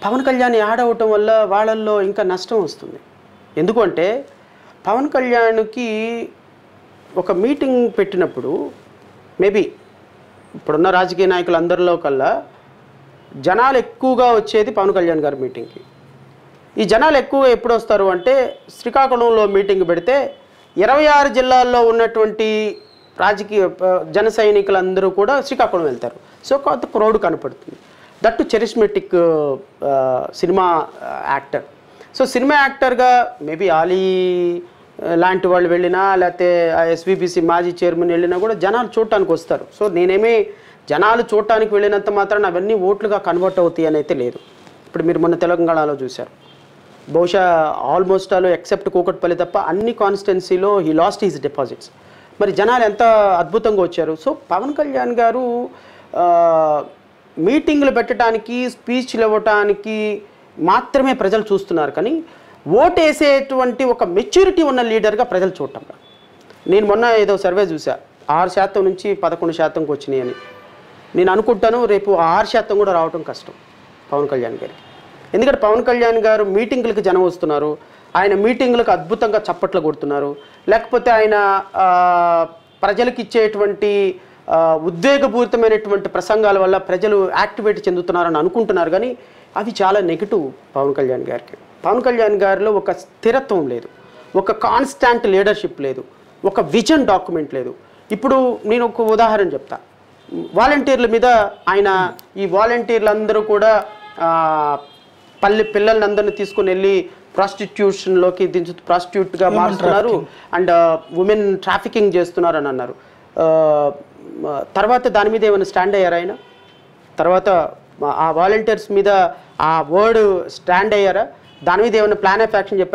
Pawan Kalyan add అవ్వటం వల్ల వాళ్ళల్లో ఇంకా నష్టం వస్తుంది. ఎందుకంటే పవన్ కళ్యాణ్కి ఒక మీటింగ్ పెట్టినప్పుడు మేబీ ఇప్పుడున్న రాజకీయ నాయకులందరిలో కల్లా జనాలు ఎక్కువగా వచ్చేది పవన్ కళ్యాణ్ గారి మీటింగ్కి. ఈ జనాలు ఎక్కువగా ఎప్పుడు వస్తారు అంటే శ్రీకాకుళంలో మీటింగ్ పెడితే 26 జిల్లాల్లో ఉన్నటువంటి రాజకీయ జన సైనికులందరూ కూడా శ్రీకాకుళం వెళ్తారు. సో కొంత క్రౌడ్ కనపడుతుంది. That charismatic cinema actor. So cinema యాక్టర్గా మేబీ ఆలీ లాంటి వాళ్ళు వెళ్ళినా లేకపోతే ఎస్విబిసి మాజీ చైర్మన్ వెళ్ళినా కూడా జనాలు చూడటానికి వస్తారు. సో నేనేమీ జనాలు చూడటానికి వెళ్ళినంత మాత్రం అవన్నీ ఓట్లుగా కన్వర్ట్ అవుతాయి అని అయితే లేదు. ఇప్పుడు మీరు మొన్న తెలంగాణలో చూశారు, బహుశా ఆల్మోస్ట్ ఆల్ ఎక్సెప్ట్ కూకట్పల్లి తప్ప అన్ని కాన్స్టిట్యున్సీలో హీ లాస్ట్ హిస్ డిపాజిట్స్. మరి జనాలు ఎంత అద్భుతంగా వచ్చారు. సో పవన్ కళ్యాణ్ గారు మీటింగ్లు పెట్టడానికి స్పీచ్లు ఇవ్వటానికి మాత్రమే ప్రజలు చూస్తున్నారు, కానీ ఓటేసేటువంటి ఒక మెచ్యూరిటీ ఉన్న లీడర్గా ప్రజలు చూడటం. నేను మొన్న ఏదో సర్వే చూసా, 6% నుంచి 11%కి వచ్చినాయి అని. నేను అనుకుంటాను రేపు 6% కూడా రావటం కష్టం పవన్ కళ్యాణ్ గారికి. ఎందుకంటే పవన్ కళ్యాణ్ గారు మీటింగులకు జనం వస్తున్నారు, ఆయన మీటింగులకు అద్భుతంగా చప్పట్లు కొడుతున్నారు, లేకపోతే ఆయన ప్రజలకు ఇచ్చేటువంటి ఉద్వేగపూరితమైనటువంటి ప్రసంగాల వల్ల ప్రజలు యాక్టివేట్ చెందుతున్నారని అనుకుంటున్నారు, కానీ అవి చాలా నెగిటివ్ పవన్ కళ్యాణ్ గారికి. పవన్ కళ్యాణ్ గారిలో ఒక స్థిరత్వం లేదు, ఒక కాన్స్టాంట్ లీడర్షిప్ లేదు, ఒక విజన్ డాక్యుమెంట్ లేదు. ఇప్పుడు నేను ఒక ఉదాహరణ చెప్తా. వాలంటీర్ల మీద ఆయన ఈ వాలంటీర్లందరూ కూడా పిల్లలందరినీ తీసుకుని వెళ్ళి ప్రాస్టిట్యూషన్లోకి ప్రాస్టిట్యూట్గా మారుస్తున్నారు అండ్ ఉమెన్ ట్రాఫికింగ్ చేస్తున్నారు అని అన్నారు. తర్వాత దాని మీద ఏమైనా స్టాండ్ అయ్యారా ఆయన? తర్వాత ఆ వాలంటీర్స్ మీద ఆ వర్డ్ స్టాండ్ అయ్యారా? దాని మీద ఏమైనా ప్లాన్ ఆఫ్ యాక్షన్ చెప్పారు?